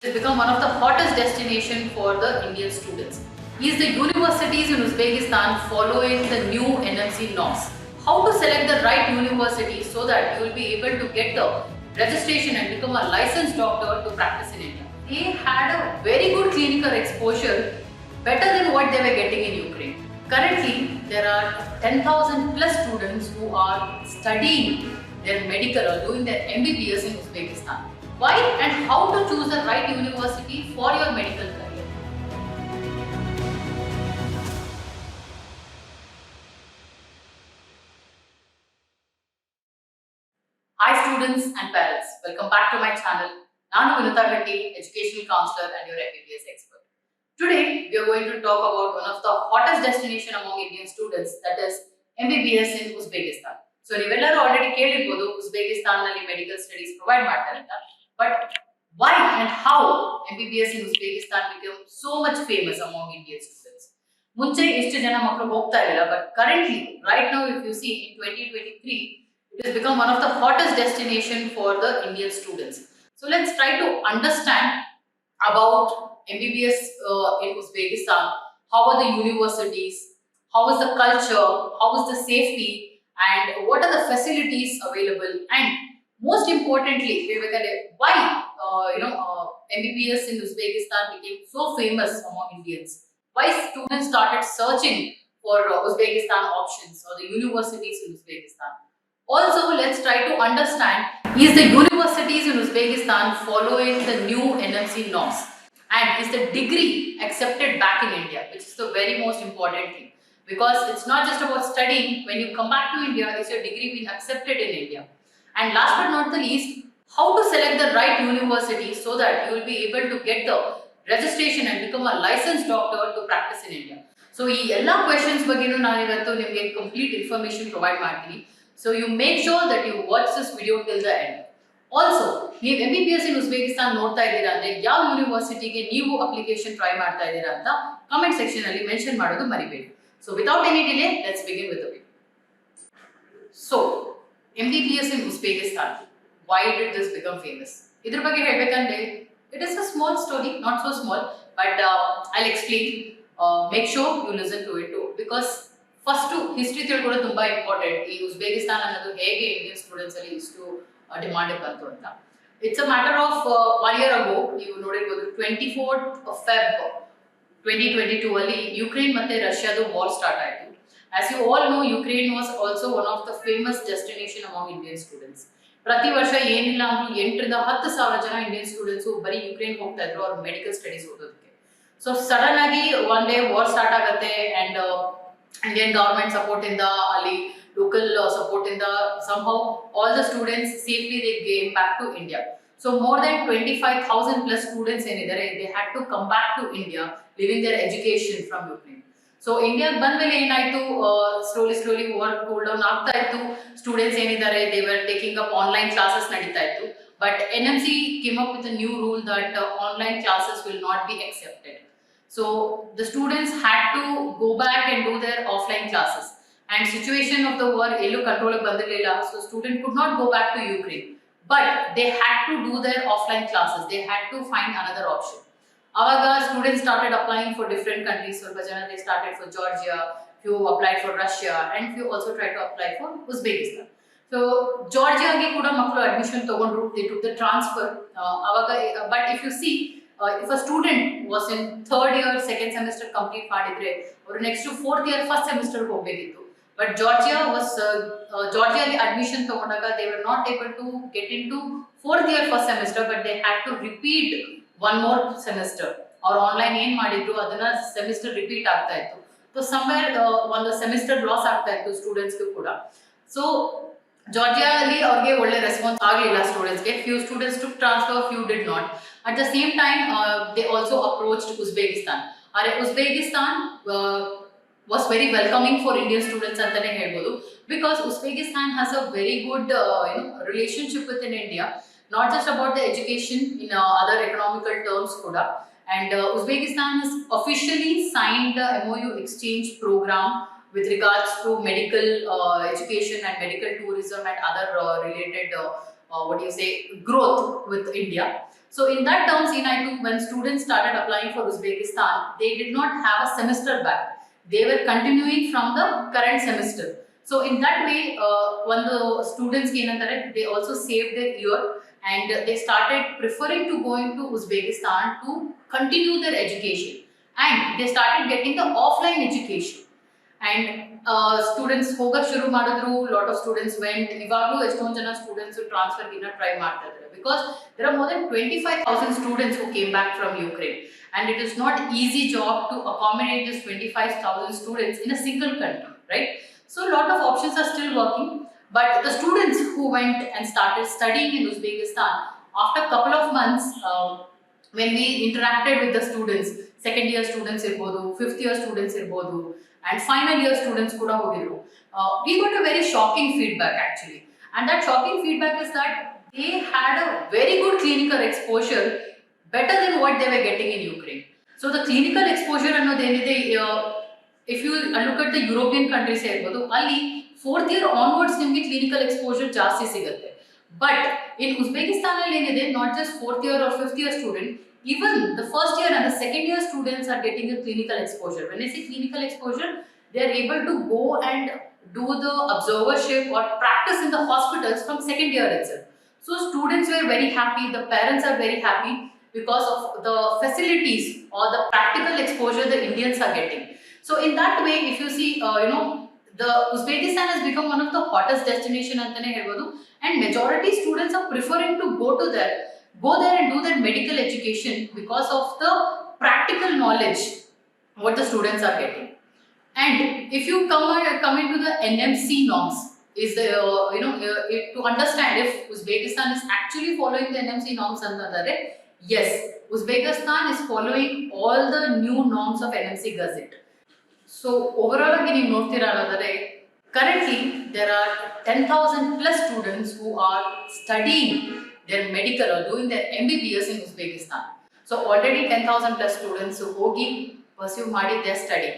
It has become one of the hottest destinations for the Indian students. Is the universities in Uzbekistan following the new NMC norms? How to select the right university so that you will be able to get the registration and become a licensed doctor to practice in India. They had a very good clinical exposure, better than what they were getting in Ukraine. Currently, there are 10,000 plus students who are studying their medical or doing their MBBS in Uzbekistan. Why and how to choose the right university for your medical career. Hi students and parents, welcome back to my channel. Nanu Vinutha Gatti, educational counselor and your MBBS expert. Today we are going to talk about one of the hottest destination among Indian students, that is MBBS in Uzbekistan. So ನೀವೆಲ್ಲರೂ already ಕೇಳಿರಬಹುದು Uzbekistan ನಲ್ಲಿ medical studies provide ಮಾಡ್ತಾರೆ ಅಂತ. But why and how MBBS in Uzbekistan became so much famous among Indian students? ಮುಂಚೆ ಇಷ್ಟು ಜನ ಮಕ್ಕಳು ಹೋಗ್ತಾ ಇರಲಿಲ್ಲ, but currently right now if you see in 2023 it has become one of the hottest destination for the Indian students. So let's try to understand about MBBS in Uzbekistan. How are the universities? How is the culture? How is the safety? And what are the facilities available? And most importantly, why MBBS in Uzbekistan became so famous among Indians? Why students started searching for Uzbekistan options or the universities in Uzbekistan? Also, let's try to understand, is the universities in Uzbekistan following the new NMC norms? And is the degree accepted back in India, which is the very most important thing. Because it's not just about studying, when you come back to India, is your degree being accepted in India? And last but not the least, how to select the right university so that you will be able to get the registration and become a licensed doctor to practice in India. So, ಈ ಎಲ್ಲ questions ಬಗ್ಗೆನೂ ನಾನು ಇವತ್ತು ನಿಮಗೆ complete information provide ಮಾಡ್ತೀನಿ. So, you make sure that you watch this video till the end. Also, ನೀವು MBBS in Uzbekistan ನೋಡ್ತಾ ಇದ್ದೀರಾ ಅಂದ್ರೆ ಯಾವ ಯೂನಿವರ್ಸಿಟಿಗೆ ನೀವು ಅಪ್ಲಿಕೇಶನ್ ಟ್ರೈ ಮಾಡ್ತಾ ಇದ್ದೀರಾ ಅಂತ ಕಾಮೆಂಟ್ ಸೆಕ್ಷನ್ ಅಲ್ಲಿ ಮೆನ್ಷನ್ ಮಾಡೋದು ಮರಿಬೇಡಿ. So, without any delay, let's begin with the video. So, MBBS in Uzbekistan, why did this become famous? ಇದ್ರ ಬಗ್ಗೆ ಹೇಳಬೇಕಂದ್ರೆ it is a small story, not so small, but I'll explain. Make sure you listen to it too, because first history ತಿಳ್ಕೊಳ್ಳೋದು ತುಂಬಾ important. ಈ Uzbekistan ಅನ್ನೋದು ಹೇಗೆ Indian students ಅಲ್ಲಿ ಇಷ್ಟು ಡಿಮಾಂಡ್ ಬಂತು ಅಂತ. It's a matter of 1 year ago. ನೀವು ನೋಡಿರ್ಬೋದು 24th Feb 2022 ಅಲ್ಲಿ ಯುಕ್ರೇನ್ ಮತ್ತೆ ರಷ್ಯಾದ ವಾರ್ ಸ್ಟಾರ್ಟ್ ಆಯಿತು. As you all know, Ukraine was also one of the famous destination among Indian students. ಪ್ರತಿ ವರ್ಷ ಏನಿಲ್ಲ ಅಂದ್ರೂ 8,000 to 10,000 ಜನ ಇಂಡಿಯನ್ ಸ್ಟೂಡೆಂಟ್ಸ್ ಬರೀ ಯುಕ್ರೇನ್ ಹೋಗ್ತಾ ಇದ್ರು ಅವ್ರ ಮೆಡಿಕಲ್ ಸ್ಟಡೀಸ್ ಓದೋದಕ್ಕೆ. ಸೊ ಸಡನ್ ಆಗಿ ಒನ್ ಡೇ ವಾರ್ ಸ್ಟಾರ್ಟ್ ಆಗುತ್ತೆ and Indian government support in the Ali, local support in the somehow all the students safely they came back to India. So more than 25,000 plus students they had to come back to India, leaving their education from Ukraine. So India ಬಂದ್ಮೇಲೆ ಏನಾಯ್ತು, slowly war cool down ಆಗ್ತಾ ಇತ್ತು. Students they were taking up online classes ನಡೀತಾ ಇತ್ತು. But NMC came up with a new rule that online classes will not be accepted. So the students had to go back and do their offline classes. And situation of the war ellu control bandirilla, so student could not go back to Ukraine. But they had to do their offline classes. They had to find another option. Avaga students started applying for different countries. So they started for Georgia, few applied for Russia, and few also tried to apply for Uzbekistan. So Georgia ge kuda maklu admission tagondru, they took the transfer. But if you see, if a student was in 3rd year, 2nd semester complete ಮಾಡಿದ್ರೆ ಅವರು next to 4th year, 1st semester ಹೋಗಬೇಕಿತ್ತು. But Georgia ಅಲ್ಲಿ admission ತಗೊಂಡಾಗ they were not able to get into 4th year, 1st semester, but they had to repeat one more semester. ಅವ್ರು online ಏನ್ ಮಾಡಿದ್ರು ಅದನ್ನ semester repeat ಆಗ್ತಾ ಇತ್ತು. So somewhere ಒಂದು ಸೆಮಿಸ್ಟರ್ ಲಾಸ್ ಆಗ್ತಾ ಇತ್ತು ಸ್ಟೂಡೆಂಟ್ಸ್ಗೂ ಕೂಡ. ಸೊ ಜಾರ್ಜಿಯಾ ಅಲ್ಲಿ ಅವ್ರಿಗೆ ಒಳ್ಳೆ ರೆಸ್ಪಾನ್ಸ್ ಆಗಲಿಲ್ಲ ಸ್ಟೂಡೆಂಟ್ಸ್ಗೆ. Few students took transfer, few did not. At the same time, they also approached Uzbekistan. Uzbekistan was very welcoming for Indian students antane helbodu, because Uzbekistan has a very good relationship within India, not just about the education, in other economical terms kuda. And Uzbekistan has officially signed the MOU exchange program with regards to medical education and medical tourism and other related growth with India. So in that terms, when students started applying for Uzbekistan, they did not have a semester back. They were continuing from the current semester. So in that way, when the students came, they also saved their year, and they started preferring to go into Uzbekistan to continue their education, and they started getting the offline education. And students ಹೋಗಕ್ ಶುರು ಮಾಡಿದ್ರು. Lot of students went. ಇವಾಗಲೂ ಎಷ್ಟೊಂದು ಜನ students transfer try ಮಾಡ್ತಾ ಇದ್ದಾರೆ, because there are more than 25,000 students who came back from Ukraine, and it is not easy job to accommodate this 25,000 students in a single country, right? So a lot of options are still working, but the students who went and started studying in Uzbekistan, after a couple of months, when we interacted with the students, second year students irbodu, fifth year students irbodu, and final year students kuda hogiru, we got a very shocking feedback actually. And that shocking feedback is that they had a very good clinical exposure, better than what they were getting in Ukraine. So the clinical exposure annode enide, if you look at the European countries irbodu, alli fourth year onwards nimge clinical exposure ಜಾಸ್ತಿ ಸಿಗುತ್ತೆ. But in Uzbekistan alli enide, not just fourth year or fifth year student, even the first year and the second year students are getting a clinical exposure. When I say clinical exposure, they are able to go and do the observership or practice in the hospitals from second year itself. So students were very happy, the parents are very happy because of the facilities or the practical exposure the Indians are getting. So in that way, if you see, the Uzbekistan has become one of the hottest destination antane helbodu, and majority students are preferring to go there and do their medical education because of the practical knowledge what the students are getting. And if you come into the NMC norms, is the to understand if Uzbekistan is actually following the NMC norms antadare, yes, Uzbekistan is following all the new norms of NMC Gazette. So overall agi ನೀವು ನೋಡ್ತೀರಾ ಅನ್ನೋದಾದ್ರೆ, currently there are 10,000 plus students who are studying their medical or doing their MBBS in Uzbekistan. So already 10,000 plus students who hogi pursue ಮಾಡಿ their study.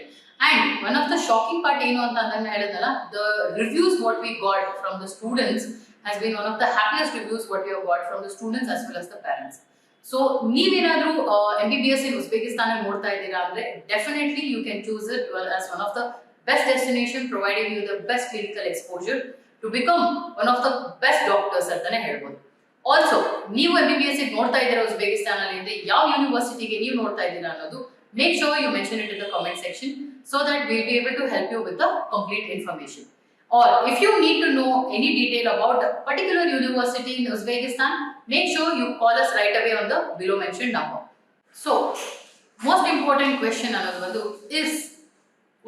And one of the shocking part ಏನು ಅಂತ ನಾನು ಹೇಳಿದ್ನಲ್ಲ, the reviews what we got from the students has been one of the happiest reviews what we have got from the students as well as the parents. So ನೀವೇನಾದ್ರೂ MBBS in Uzbekistan ನೋಡ್ತಾ ಇದ್ದೀರಾ ಅಂದ್ರೆ, definitely you can choose it as one of the best destination, providing you the best clinical exposure to become one of the best doctors ಅಂತಾನೆ ಹೇಳ್ಬೋದು. Also ನೀವು MBBS ನೋಡ್ತಾ ಇದ್ದೀರಾ Uzbekistan ಅಲ್ಲಿ ಅಂದ್ರೆ, ಯಾವ ಯೂನಿವರ್ಸಿಟಿಗೆ ನೀವು ನೋಡ್ತಾ ಇದ್ದೀರಾ ಅನ್ನೋದು, make sure you mention it in the comment section so that we'll be able to help you with the complete information. Or if you need to know any detail about a particular university in Uzbekistan, make sure you call us right away on the below mentioned number. So most important question annadu is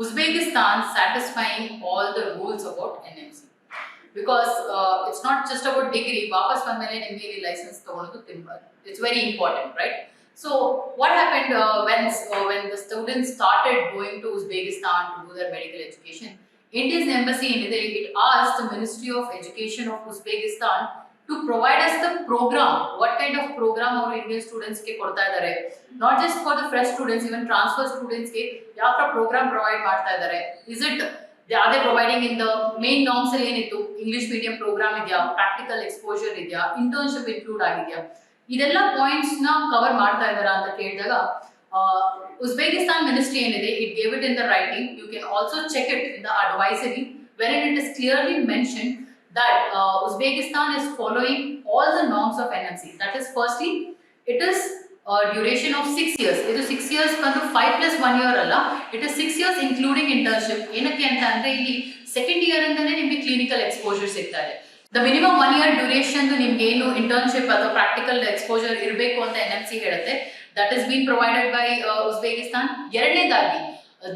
Uzbekistan satisfying all the rules about NMC? Because it's not just about degree. Vapas bandmele nimge license tagonodu it's very important, right? So what happened when the students started going to Uzbekistan to do their medical education, India's embassy it asked the Ministry of Education of Uzbekistan to provide us the program, what kind of program our Indian students ke kodta idare, not just for the fresh students, even transfer students ke ಯಾವ program provide ಮಾಡ್ತಾ ಇದ್ದಾರೆ. Is it are they providing in the main norms ಅಲ್ಲಿ ಏನಿತ್ತು, English medium program ಇದೆಯಾ, practical exposure ಇದೆಯಾ, internship include ಆಗಿದೆಯಾ, ಇದೆಲ್ಲ points ನ ಕವರ್ ಮಾಡ್ತಾ ಇದ್ದಾರಾ ಅಂತ ಕೇಳಿದಾಗ, Uzbekistan ministry ಏನಿದೆ, it gave it in the writing. You can also check it in the advisory wherein it is clearly mentioned that Uzbekistan is following all the norms of NMC. That is, firstly, it is duration of 6 years. It is 6 years ಬಂದು 5 plus 1 year ಅಲ್ಲ, it is 6 years including internship. ಏನಕ್ಕೆ ಅಂತ ಅಂದ್ರೆ, ಇಲ್ಲಿ second year ಇಂದನೇ ನಿಮಗೆ clinical exposure ಸಿಗ್ತಾ ಇದೆ. The minimum 1 year duration ನಿಮ್ಗೆ ಏನು ಇಂಟರ್ನ್ಶಿಪ್ ಅಥವಾ ಪ್ರಾಕ್ಟಿಕಲ್ ಎಕ್ಸ್ಪೋಜರ್ ಇರಬೇಕು ಅಂತ NMC ಹೇಳುತ್ತೆ. That is being provided by Uzbekistan. ಎರಡನೇದಾಗಿ,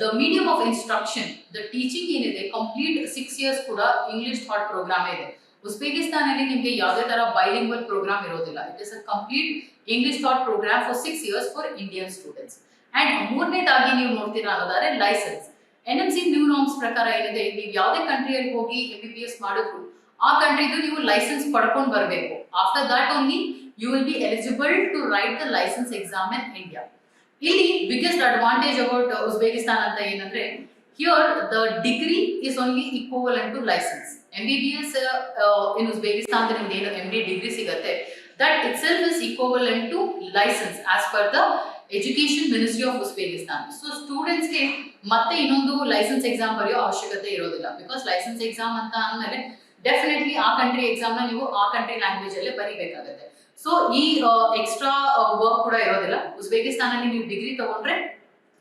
the medium of instruction, the teaching ಏನಿದೆ, complete 6 years ಕೂಡ ಇಂಗ್ಲಿಷ್ ಥಾಟ್ ಪ್ರೋಗ್ರಾಮ್ ಇದೆ. Uzbekistan ಅಲ್ಲಿ ನಿಮಗೆ ಯಾವುದೇ ತರ bilingual program ಇರೋದಿಲ್ಲ. It is a complete English thought program for 6 years for Indian students. And ಮೂರನೇದಾಗಿ ನೀವು ನೋಡ್ತೀರಾ ಅನ್ನೋದಾದ್ರೆ ಲೈಸೆನ್ಸ್. NMC ನ್ಯೂ ನಾರ್ಮ್ಸ್ ಪ್ರಕಾರ ಏನಿದೆ, ನೀವು ಯಾವುದೇ ಕಂಟ್ರಿಯಲ್ಲಿ ಹೋಗಿ MBBS ಮಾಡಿದ್ರು ಆ ಕಂಟ್ರಿದು ನೀವು ಲೈಸೆನ್ಸ್ ಪಡ್ಕೊಂಡು ಬರಬೇಕು. After that only you will be eligible to write the license exam in India. ಇಲ್ಲಿ biggest advantage about Uzbekistan anta ಏನಂದ್ರೆ, here the degree is only equivalent to license. MBBS in Uzbekistan ನಿಮಗೆ ಏನು MD degree ಸಿಗುತ್ತೆ, that itself is equivalent to license as per the Education Ministry of Uzbekistan. So students ಗೆ ಮತ್ತೆ ಇನ್ನೊಂದು licence exam ಬರೆಯೋ ಅವಶ್ಯಕತೆ ಇರೋದಿಲ್ಲ, ಬಿಕಾಸ್ ಲೈಸೆನ್ಸ್ ಎಕ್ಸಾಮ್ ಅಂತ ಅಂದಮೇಲೆ ಡೆಫಿನೆಟ್ಲಿ ಆ ಕಂಟ್ರಿ ಎಕ್ಸಾಮ್ ನ ನೀವು ಆ ಕಂಟ್ರಿ ಲ್ಯಾಂಗ್ವೇಜ್ ಅಲ್ಲೇ ಬರೀಬೇಕಾಗುತ್ತೆ. ಸೊ ಈ ಎಕ್ಸ್ಟ್ರಾ ವರ್ಕ್ ಕೂಡ ಇರೋದಿಲ್ಲ. ಉಜ್ಬೇಕಿಸ್ತಾನ್ ಅಲ್ಲಿ ನೀವು ಡಿಗ್ರಿ ತಗೊಂಡ್ರೆ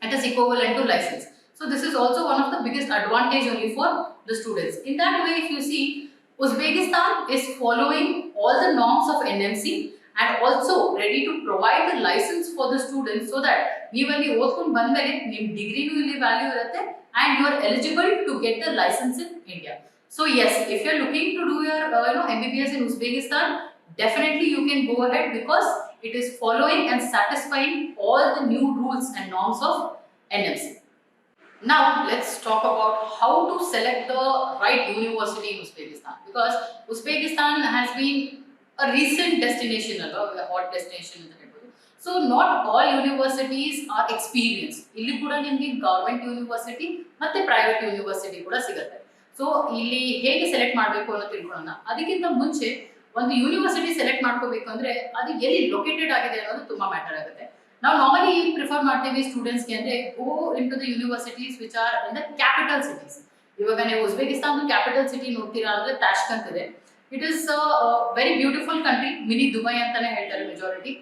it is equivalent to license. So this is also one of the biggest advantage only for the students. In that way, if you see, Uzbekistan is following all the norms of NMC and also ready to provide the license for the students, so that ನೀವು ಅಲ್ಲಿ ಓದ್ಕೊಂಡು ಬಂದ್ಮೇಲೆ ನಿಮ್ಮ ಡಿಗ್ರಿನೂ ಇಲ್ಲಿ value ಇರುತ್ತೆ and you are eligible to get the license in India. So yes, if you are looking to do your MBBS in Uzbekistan, definitely you can go ahead, because it is following and satisfying all the new rules and norms of NMC. Now let's talk about how to select the right university in Uzbekistan, because Uzbekistan has been a recent destination, a hot destination in the neighborhood. So not all universities are experienced. ಇಲ್ಲಿ ಕೂಡ ನಿಮಗೆ government university ಮತ್ತೆ private university ಕೂಡ ಸಿಗುತ್ತೆ. So ಇಲ್ಲಿ ಹೇಗೆ select ಮಾಡಬೇಕು ಅನ್ನೋ ತಿಳ್ಕೊಳ್ಳೋಣ. ಅದಕ್ಕಿಂತ ಮುಂಚೆ ಒಂದು ಯೂನಿವರ್ಸಿಟಿ ಸೆಲೆಕ್ಟ್ ಮಾಡ್ಕೋಬೇಕು ಅಂದ್ರೆ ಅದು ಎಲ್ಲಿ ಲೊಕೇಟೆಡ್ ಆಗಿದೆ ಅನ್ನೋದು ತುಂಬಾ ಮ್ಯಾಟರ್ ಆಗುತ್ತೆ. ನಾವು ನಾರ್ಮಲಿ ಪ್ರಿಫರ್ ಮಾಡ್ತೀವಿ ಸ್ಟೂಡೆಂಟ್ಸ್ಗೆ ಅಂದ್ರೆ go into the universities which are in the capital cities. ಇವಾಗ ನೀವು ಉಜ್ಬೇಕಿಸ್ತಾನ್ ಕ್ಯಾಪಿಟಲ್ ಸಿಟಿ ನೋಡ್ತೀರಾ ಅಂದ್ರೆ ತಾಷ್ಕೆಂಟ್ ಇದೆ. It is very beautiful country, mini Dubai ಅಂತಾನೆ ಹೇಳ್ತಾರೆ ಮೆಜಾರಿಟಿ.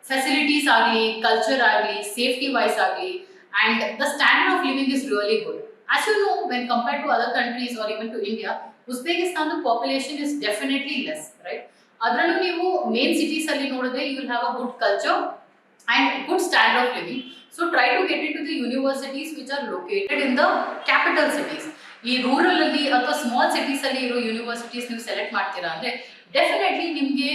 ಫೆಸಿಲಿಟೀಸ್ ಆಗಲಿ, ಕಲ್ಚರ್ ಆಗಲಿ, ಸೇಫ್ಟಿ ವೈಸ್ ಆಗಲಿ, and the standard of living is really good. As you know, when compared to other countries or even to India, Uzbekistan the population is definitely less, right? Adrallu neevu main cities alli nodidre you will have a good culture and good standard of living. So try to get into the universities which are located in the capital cities. ಈ rural ಅಲ್ಲಿ ಅಥವಾ small cities ಅಲ್ಲಿ ಇರೋ universities ನೀವು select ಮಾಡ್ತೀರಾ ಅಂದ್ರೆ definitely ನಿಮಗೆ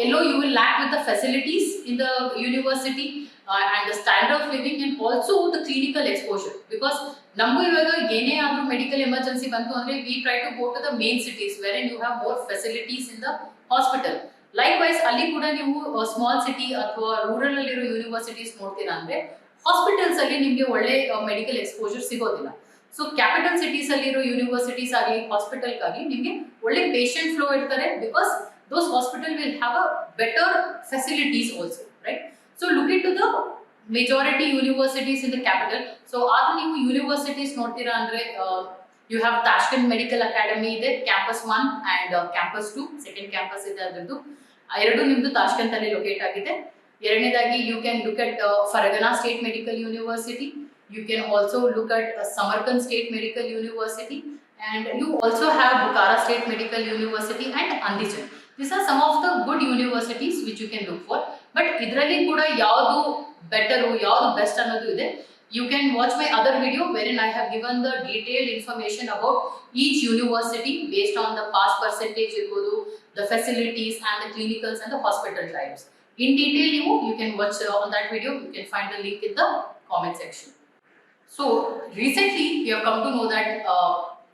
ಎಲ್ಲೋ you will lack with the facilities in the university and the standard of living and also the clinical exposure, because ನಮಗೂ ಇವಾಗ ಏನೇ ಆದ್ರೂ ಮೆಡಿಕಲ್ ಎಮರ್ಜೆನ್ಸಿ ಬಂತು ಅಂದ್ರೆ we try to go to the main cities wherein you have more facilities in the hospital. Likewise ಅಲ್ಲಿ ಕೂಡ ನೀವು small city ಅಥವಾ ರೂರಲ್ ಅಲ್ಲಿರೋ ಯೂನಿವರ್ಸಿಟೀಸ್ ನೋಡ್ತೀರಾ ಅಂದ್ರೆ ಹಾಸ್ಪಿಟಲ್ಸ್ ಅಲ್ಲಿ ನಿಮಗೆ ಒಳ್ಳೆ ಮೆಡಿಕಲ್ ಎಕ್ಸ್ಪೋಜರ್ ಸಿಗೋದಿಲ್ಲ. ಸೊ ಕ್ಯಾಪಿಟಲ್ ಸಿಟೀಸ್ ಅಲ್ಲಿರೋ ಯೂನಿವರ್ಸಿಟೀಸ್ ಆಗಲಿ ಹಾಸ್ಪಿಟಲ್ಗಾಗಿ ನಿಮಗೆ ಒಳ್ಳೆ ಪೇಷಂಟ್ ಫ್ಲೋ ಇರ್ತಾರೆ, because those hospital will have a better facilities also, right? So look into the majority universities in the capital. So ಆಗ ನೀವು ಯೂನಿವರ್ಸಿಟೀಸ್ ನೋಡ್ತೀರಾ ಅಂದ್ರೆ you have Tashkent Medical Academy ಇದೆ, campus 1 and campus 2, second campus ಇದೆ ಅದರದ್ದು. ಎರಡು ನಿಮ್ದು Tashkent ಅಲ್ಲಿ ಲೊಕೇಟ್ ಆಗಿದೆ. ಎರಡನೇದಾಗಿ you can look at Fargana State Medical University. You can also look at Samarkand State Medical University, and you also have Bukhara State Medical University and Andijan. These are some of the good universities which you can look for. But ಇದರಲ್ಲಿ ಕೂಡ ಯಾವುದು better ಯಾವುದು best ಅನ್ನೋದು ಇದೆ. You can watch my other video wherein I have given the detailed information about each university based on the pass percentage irbodu, the facilities and the clinicals and the hospital types. In detail you can watch on that video. You can find the link in the comment section. So recently we have come to know that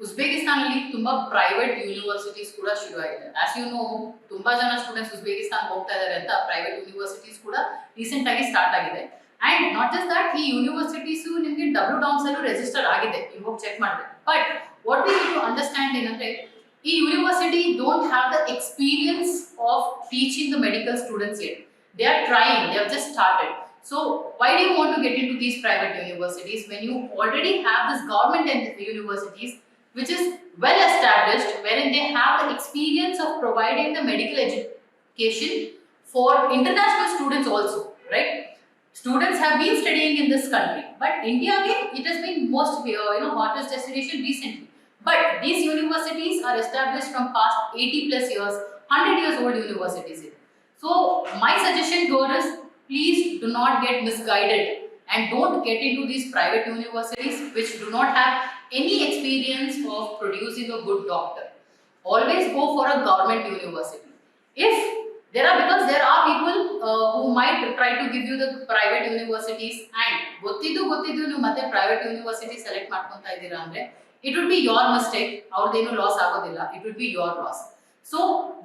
Uzbekistan ಅಲ್ಲಿ ತುಂಬಾ private universities ಕೂಡ ಶುರು ಆಗಿದೆ. As you know, ತುಂಬಾ ಜನ students Uzbekistan ಹೋಗ್ತಾ ಇದ್ದಾರೆ ಅಂತ ಪ್ರೈವೇಟ್ ಯೂನಿವರ್ಸಿಟೀಸ್ ಕೂಡ ರೀಸೆಂಟ್ ಆಗಿ ಸ್ಟಾರ್ಟ್ ಆಗಿದೆ. ಅಂಡ್ ನಾಟ್ ಜಸ್ಟ್ ದಟ್, ಈ ಯೂನಿವರ್ಸಿಟೀಸ್ ನಿಮಗೆ ಡಬ್ಲ್ಯೂ ಡೌನ್ಸ್ ಅಲ್ಲೂ ರಿಜಿಸ್ಟರ್ ಆಗಿದೆ, ನೀವು ಹೋಗಿ ಚೆಕ್ ಮಾಡಬೇಕು. But what we need to understand ಏನಂದ್ರೆ, ಈ university don't have the experience of teaching the medical students yet. They are trying, they have just started. So why do you want to get into these private universities when you already have this government universities which is well established, wherein they have the experience of providing the medical education for international students also, right? Students have been studying in this country, but India again, it has been most hottest destination recently. But these universities are established from past 80 plus years, 100 years old universities. So my suggestion here is, please do not get misguided and don't get into these private universities which do not have any experience of producing a good doctor. Always go for a government university. If there are, because there are people who might try to give you the private universities, and ಗೊತ್ತಿದ್ದು ನೀವು ಮತ್ತೆ private university select ಮಾಡ್ಕೊಂತಾ ಇದ್ದೀರಾ ಅಂದ್ರೆ it would be your mistake. ಅವ್ರದೇನು loss ಆಗೋದಿಲ್ಲ, it would be your loss. So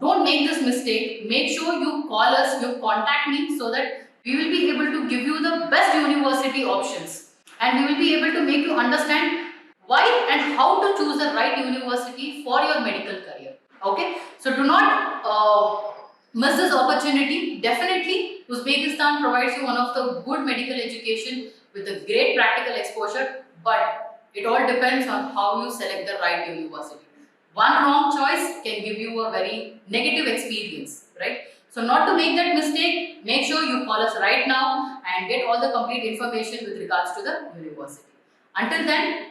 don't make this mistake. Make sure you call us, you contact me, so that we will be able to give you the best university options, and we will be able to make you understand why and how to choose the right university for your medical career. Okay, so do not miss this opportunity. Definitely, Uzbekistan provides you one of the good medical education with a great practical exposure, but it all depends on how you select the right university. One wrong choice can give you a very negative experience, right? So, not to make that mistake, make sure you call us right now and get all the complete information with regards to the university. Until then,